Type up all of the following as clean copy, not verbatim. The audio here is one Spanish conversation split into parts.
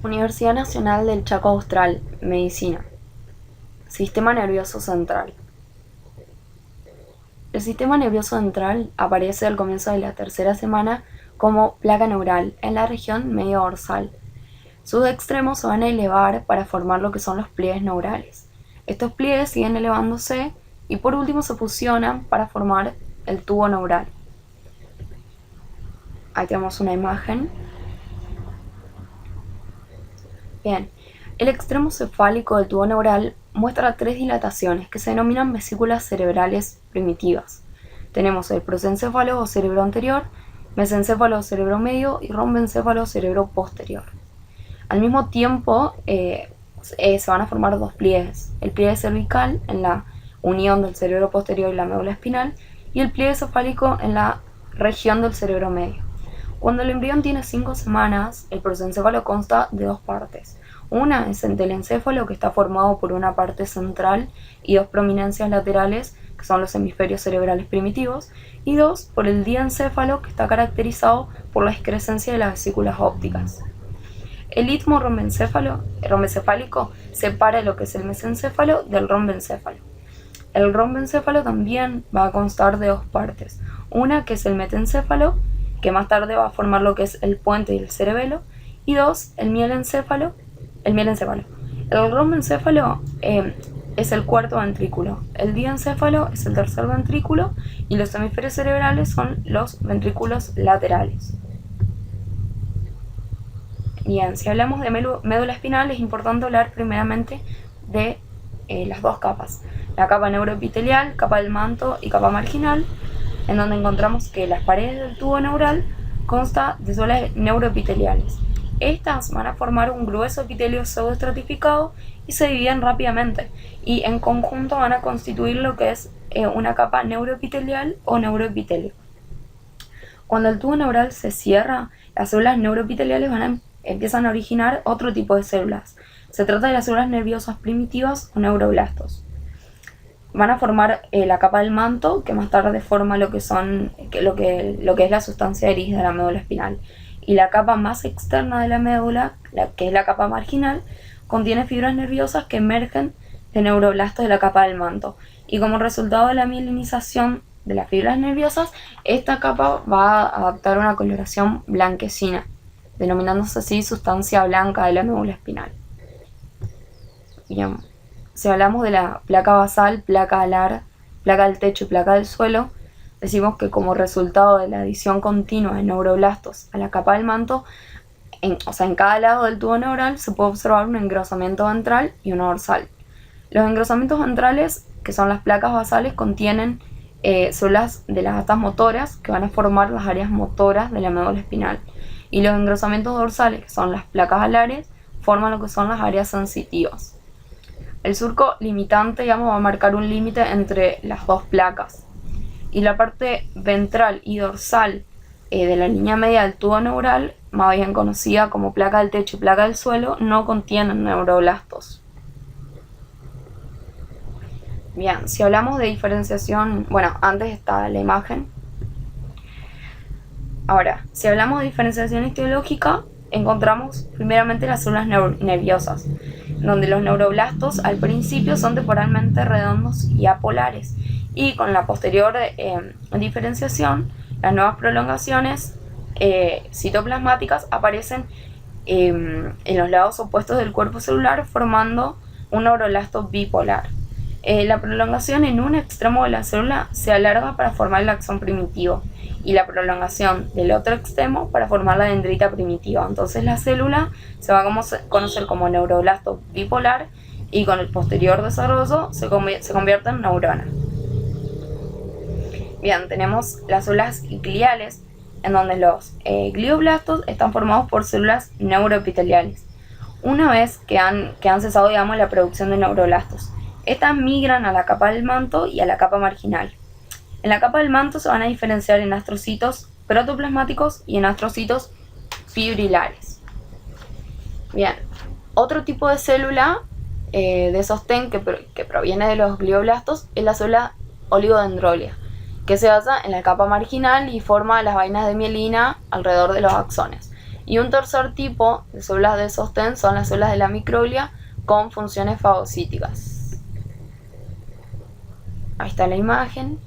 Universidad Nacional del Chaco Austral, Medicina. Sistema nervioso central. El sistema nervioso central aparece al comienzo de la tercera semana como placa neural en la región medio dorsal. Sus extremos se van a elevar para formar lo que son los pliegues neurales. Estos pliegues siguen elevándose y por último se fusionan para formar el tubo neural. Ahí tenemos una imagen. Bien, el extremo cefálico del tubo neural muestra tres dilataciones que se denominan vesículas cerebrales primitivas. Tenemos el prosencéfalo o cerebro anterior, mesencéfalo o cerebro medio y rombencéfalo o cerebro posterior. Al mismo tiempo se van a formar dos pliegues, el pliegue cervical en la unión del cerebro posterior y la médula espinal y el pliegue cefálico en la región del cerebro medio. Cuando el embrión tiene 5 semanas, el prosencéfalo consta de dos partes. Una es el telencéfalo, que está formado por una parte central y dos prominencias laterales, que son los hemisferios cerebrales primitivos, y dos, por el diencéfalo, que está caracterizado por la excrescencia de las vesículas ópticas. El istmo rombencefálico separa lo que es el mesencéfalo del rombencéfalo. El rombencéfalo también va a constar de dos partes. Una que es el metencéfalo, que más tarde va a formar lo que es el puente y el cerebelo, y dos, el mielencéfalo. El rombencéfalo es el cuarto ventrículo, el diencéfalo es el tercer ventrículo y los hemisferios cerebrales son los ventrículos laterales. Bien, si hablamos de médula espinal es importante hablar primeramente de las dos capas, la capa neuroepitelial, capa del manto y capa marginal, en donde encontramos que las paredes del tubo neural consta de células neuroepiteliales. Estas van a formar un grueso epitelio pseudoestratificado y se dividen rápidamente y en conjunto van a constituir lo que es una capa neuroepitelial o neuroepitelio. Cuando el tubo neural se cierra, las células neuroepiteliales empiezan a originar otro tipo de células. Se trata de las células nerviosas primitivas o neuroblastos. Van a formar la capa del manto, que más tarde forma lo que es la sustancia gris de la médula espinal. Y la capa más externa de la médula, que es la capa marginal, contiene fibras nerviosas que emergen de neuroblastos de la capa del manto. Y como resultado de la mielinización de las fibras nerviosas, esta capa va a adaptar una coloración blanquecina, denominándose así sustancia blanca de la médula espinal. Bien. Si hablamos de la placa basal, placa alar, placa del techo y placa del suelo, decimos que como resultado de la adición continua de neuroblastos a la capa del manto, en cada lado del tubo neural se puede observar un engrosamiento ventral y uno dorsal. Los engrosamientos ventrales, que son las placas basales, contienen células de las astas motoras que van a formar las áreas motoras de la médula espinal. Y los engrosamientos dorsales, que son las placas alares, forman lo que son las áreas sensitivas. El surco limitante, va a marcar un límite entre las dos placas. Y la parte ventral y dorsal de la línea media del tubo neural, más bien conocida como placa del techo y placa del suelo, no contienen neuroblastos. Bien, si hablamos de diferenciación, antes está la imagen. Ahora, si hablamos de diferenciación histológica, encontramos primeramente las células nerviosas, donde los neuroblastos al principio son temporalmente redondos y apolares, y con la posterior diferenciación, las nuevas prolongaciones citoplasmáticas aparecen en los lados opuestos del cuerpo celular, formando un neuroblasto bipolar. La prolongación en un extremo de la célula se alarga para formar el axón primitivo y la prolongación del otro extremo para formar la dendrita primitiva. Entonces la célula se va a conocer como neuroblasto bipolar y con el posterior desarrollo se convierte en neurona. Bien, tenemos las células gliales, en donde los glioblastos están formados por células neuroepiteliales. Una vez que han cesado la producción de neuroblastos, estas migran a la capa del manto y a la capa marginal. En la capa del manto se van a diferenciar en astrocitos protoplasmáticos y en astrocitos fibrilares. Bien, otro tipo de célula de sostén que proviene de los glioblastos es la célula oligodendrolia, que se basa en la capa marginal y forma las vainas de mielina alrededor de los axones. Y un tercer tipo de células de sostén son las células de la microglia con funciones fagocíticas. Ahí está la imagen.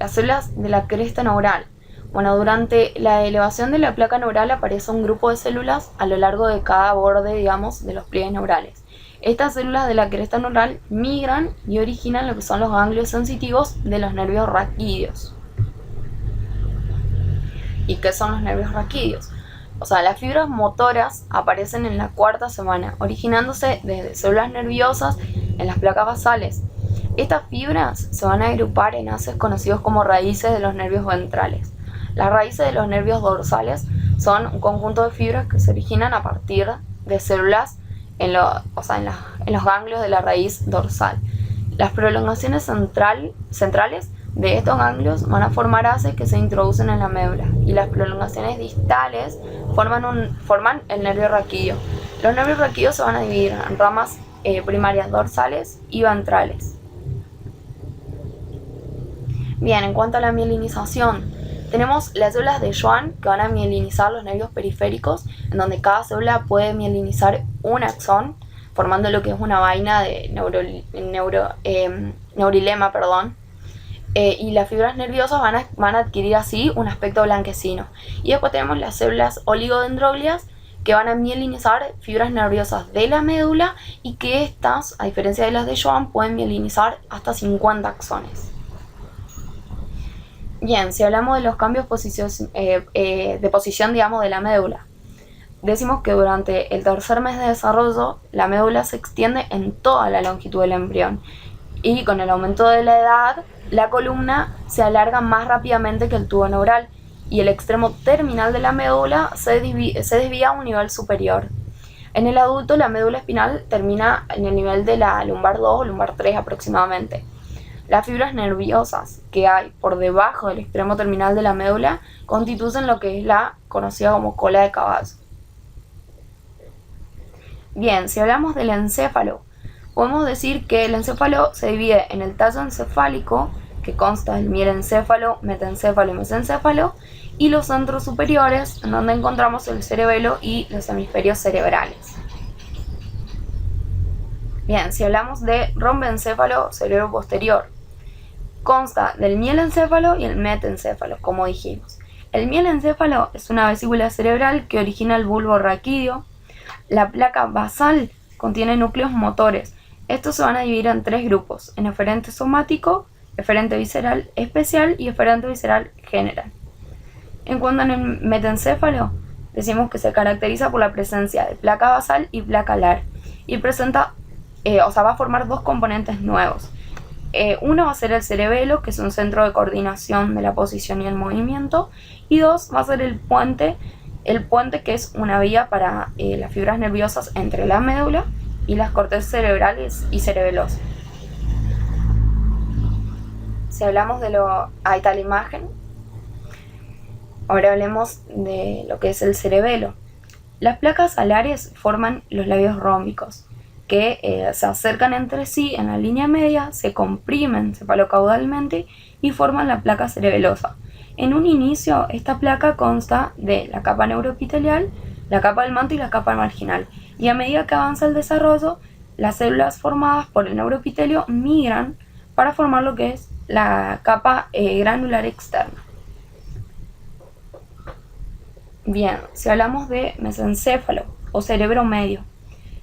Las células de la cresta neural. Bueno, durante la elevación de la placa neural aparece un grupo de células a lo largo de cada borde, digamos, de los pliegues neurales. Estas células de la cresta neural migran y originan lo que son los ganglios sensitivos de los nervios raquídeos. ¿Y qué son los nervios raquídeos? O sea, las fibras motoras aparecen en la cuarta semana, originándose desde células nerviosas en las placas basales. Estas fibras se van a agrupar en haces conocidos como raíces de los nervios ventrales. Las raíces de los nervios dorsales son un conjunto de fibras que se originan a partir de células en los ganglios de la raíz dorsal. Las prolongaciones centrales de estos ganglios van a formar haces que se introducen en la médula, y las prolongaciones distales forman el nervio raquídeo. Los nervios raquídeos se van a dividir en ramas primarias dorsales y ventrales. Bien, en cuanto a la mielinización, tenemos las células de Schwann que van a mielinizar los nervios periféricos, en donde cada célula puede mielinizar un axón, formando lo que es una vaina de neurilema, y las fibras nerviosas van a adquirir así un aspecto blanquecino. Y después tenemos las células oligodendroglias que van a mielinizar fibras nerviosas de la médula, y que estas, a diferencia de las de Schwann, pueden mielinizar hasta 50 axones. Bien, si hablamos de los cambios de posición, digamos, de la médula, decimos que durante el tercer mes de desarrollo la médula se extiende en toda la longitud del embrión, y con el aumento de la edad la columna se alarga más rápidamente que el tubo neural, y el extremo terminal de la médula se desvía a un nivel superior. En el adulto la médula espinal termina en el nivel de la lumbar 2 o lumbar 3 aproximadamente. Las fibras nerviosas que hay por debajo del extremo terminal de la médula constituyen lo que es la conocida como cola de caballo. Bien, si hablamos del encéfalo, podemos decir que el encéfalo se divide en el tallo encefálico, que consta del mielencéfalo, metencéfalo y mesencéfalo, y los centros superiores, en donde encontramos el cerebelo y los hemisferios cerebrales. Bien, si hablamos de rombencéfalo, cerebro posterior, consta del mielencéfalo y el metencéfalo, como dijimos. El mielencéfalo es una vesícula cerebral que origina el bulbo raquídeo. La placa basal contiene núcleos motores. Estos se van a dividir en tres grupos: en eferente somático, eferente visceral especial y eferente visceral general. En cuanto al metencéfalo, decimos que se caracteriza por la presencia de placa basal y placa alar, y va a formar dos componentes nuevos. Uno va a ser el cerebelo, que es un centro de coordinación de la posición y el movimiento, y dos va a ser el puente, que es una vía para las fibras nerviosas entre la médula y las cortezas cerebrales y cerebelosas. Si hablamos ahí está la imagen. Ahora hablemos de lo que es el cerebelo. Las placas alares forman los labios rómbicos, que se acercan entre sí en la línea media, se comprimen cefalocaudalmente y forman la placa cerebelosa. En un inicio, esta placa consta de la capa neuroepitelial, la capa del manto y la capa marginal, y a medida que avanza el desarrollo, las células formadas por el neuroepitelio migran para formar lo que es la capa granular externa. Bien, si hablamos de mesencéfalo o cerebro medio,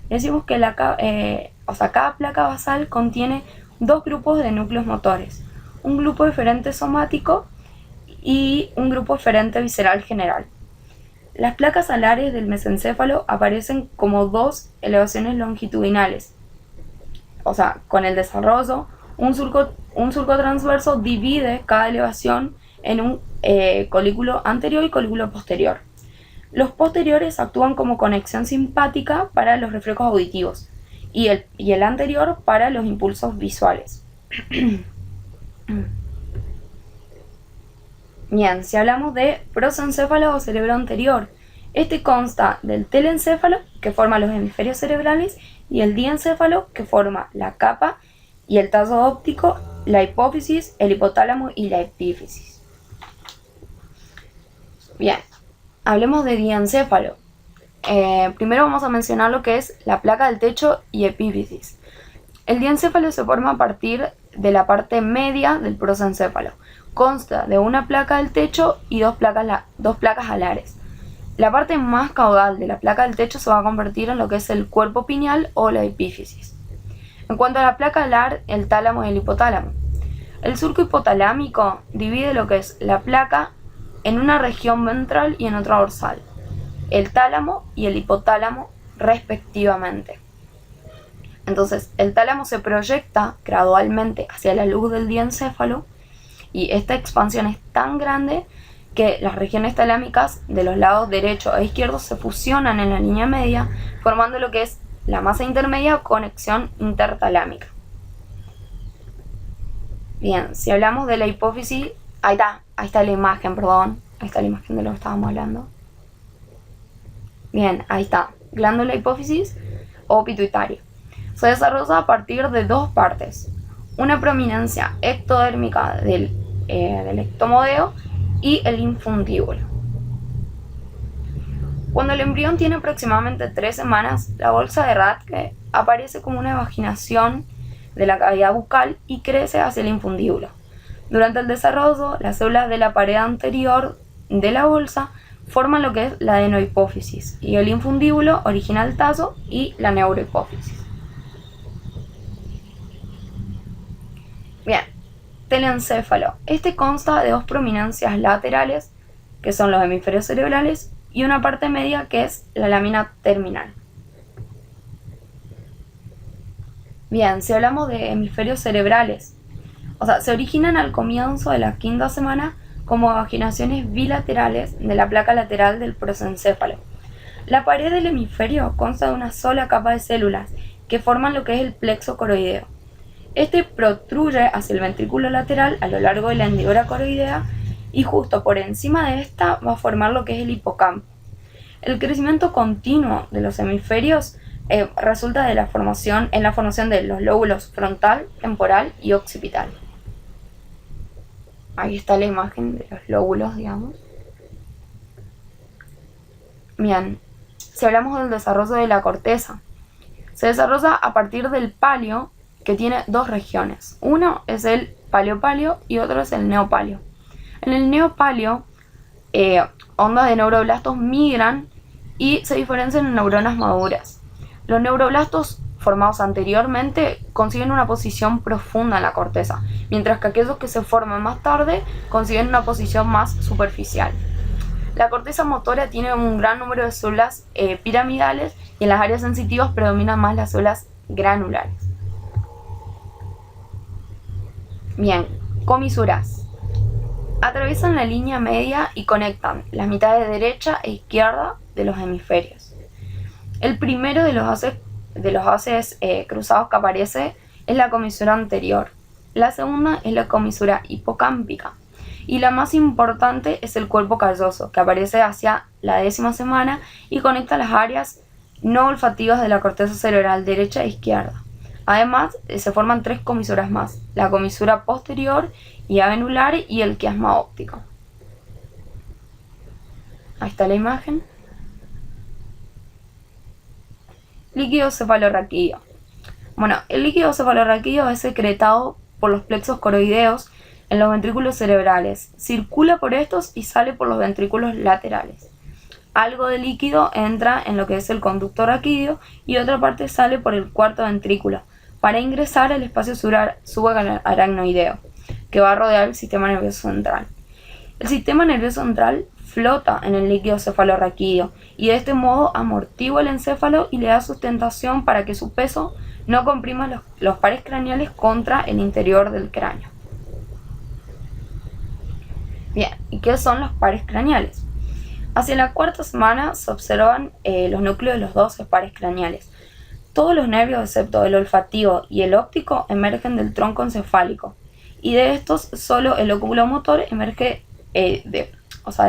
decimos que cada placa basal contiene dos grupos de núcleos motores, un grupo eferente somático y un grupo eferente visceral general. Las placas alares del mesencéfalo aparecen como dos elevaciones longitudinales. Con el desarrollo, un surco transverso divide cada elevación en un colículo anterior y colículo posterior. Los posteriores actúan como conexión simpática para los reflejos auditivos y el anterior para los impulsos visuales. Bien, si hablamos de prosencéfalo o cerebro anterior, este consta del telencéfalo, que forma los hemisferios cerebrales, y el diencéfalo, que forma la capa y el tallo óptico, la hipófisis, el hipotálamo y la epífisis. Bien, hablemos de diencéfalo. Primero vamos a mencionar lo que es la placa del techo y epífisis. El diencéfalo se forma a partir de la parte media del prosencéfalo. Consta de una placa del techo y dos placas alares. La parte más caudal de la placa del techo se va a convertir en lo que es el cuerpo pineal o la epífisis. En cuanto a la placa alar, el tálamo y el hipotálamo. El surco hipotalámico divide lo que es la placa en una región ventral y en otra dorsal, el tálamo y el hipotálamo respectivamente. Entonces, el tálamo se proyecta gradualmente hacia la luz del diencéfalo y esta expansión es tan grande que las regiones talámicas de los lados derecho e izquierdo se fusionan en la línea media, formando lo que es la masa intermedia o conexión intertalámica. Bien, si hablamos de la hipófisis, ahí está la imagen, ahí está la imagen de lo que estábamos hablando. Bien, ahí está, glándula hipófisis o pituitaria. Se desarrolla a partir de dos partes, una prominencia ectodérmica del ectomodeo y el infundíbulo. Cuando el embrión tiene aproximadamente 3 semanas, la bolsa de Rathke aparece como una vaginación de la cavidad bucal y crece hacia el infundíbulo. Durante el desarrollo, las células de la pared anterior de la bolsa forman lo que es la adenohipófisis y el infundíbulo origina el tazo y la neurohipófisis. Bien, telencéfalo. Este consta de dos prominencias laterales, que son los hemisferios cerebrales, y una parte media que es la lámina terminal. Bien, si hablamos de hemisferios cerebrales, se originan al comienzo de la 5ª semana como vaginaciones bilaterales de la placa lateral del prosencéfalo. La pared del hemisferio consta de una sola capa de células que forman lo que es el plexo coroideo. Este protruye hacia el ventrículo lateral a lo largo de la hendidura coroidea y justo por encima de esta va a formar lo que es el hipocampo. El crecimiento continuo de los hemisferios resulta en la formación de los lóbulos frontal, temporal y occipital. Ahí está la imagen de los lóbulos, digamos. Bien, si hablamos del desarrollo de la corteza, se desarrolla a partir del palio, que tiene dos regiones. Uno es el paleo-palio y otro es el neopalio. En el neopalio, ondas de neuroblastos migran y se diferencian en neuronas maduras. Los neuroblastos formados anteriormente consiguen una posición profunda en la corteza, mientras que aquellos que se forman más tarde consiguen una posición más superficial. La corteza motora tiene un gran número de células piramidales y en las áreas sensitivas predominan más las células granulares. Bien, comisuras. Atraviesan la línea media y conectan las mitades derecha e izquierda de los hemisferios. El primero de los haces cruzados que aparece es la comisura anterior. La segunda es la comisura hipocámpica. Y la más importante es el cuerpo calloso, que aparece hacia la 10ª semana y conecta las áreas no olfativas de la corteza cerebral derecha e izquierda. Además, se forman 3 comisuras más, la comisura posterior y avenular y el quiasma óptico. Ahí está la imagen. Líquido cefalorraquídeo. Bueno, el líquido cefalorraquídeo es secretado por los plexos coroideos en los ventrículos cerebrales, circula por estos y sale por los ventrículos laterales. Algo de líquido entra en lo que es el conducto raquídeo y otra parte sale por el cuarto ventrículo para ingresar al espacio subaracnoideo, que va a rodear el sistema nervioso central. El sistema nervioso central flota en el líquido cefalorraquídeo y de este modo amortigua el encéfalo y le da sustentación para que su peso no comprima los pares craneales contra el interior del cráneo. Bien, ¿y qué son los pares craneales? Hacia la 4ª semana se observan los núcleos de los 12 pares craneales. Todos los nervios, excepto el olfativo y el óptico, emergen del tronco encefálico. Y de estos, solo el oculomotor emerge de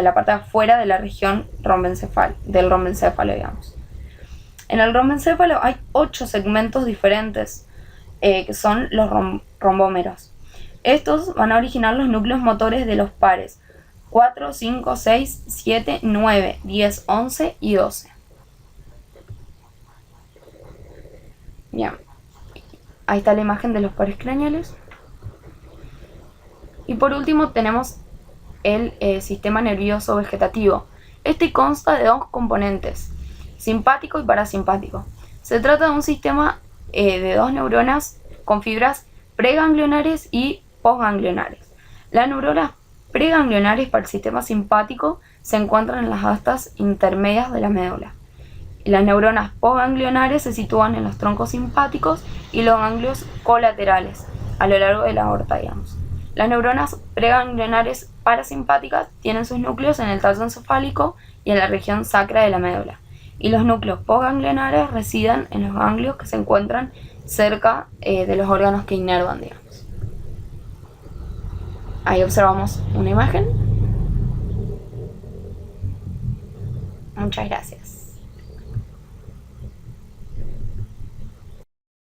la parte de afuera de la región del rombencéfalo, digamos. En el rombencéfalo hay 8 segmentos diferentes, que son los rombómeros. Estos van a originar los núcleos motores de los pares. 4, 5, 6, 7, 9, 10, 11 y 12. Bien, ahí está la imagen de los pares craneales. Y por último tenemos el sistema nervioso vegetativo. Este consta de dos componentes, simpático y parasimpático. Se trata de un sistema de dos neuronas con fibras preganglionares y postganglionares. Las neuronas preganglionares para el sistema simpático se encuentran en las astas intermedias de la médula. Las neuronas postganglionares se sitúan en los troncos simpáticos y los ganglios colaterales a lo largo de la aorta, digamos. Las neuronas preganglionares parasimpáticas tienen sus núcleos en el tallo encefálico y en la región sacra de la médula. Y los núcleos postganglionares residen en los ganglios que se encuentran cerca de los órganos que inervan, digamos. Ahí observamos una imagen. Muchas gracias.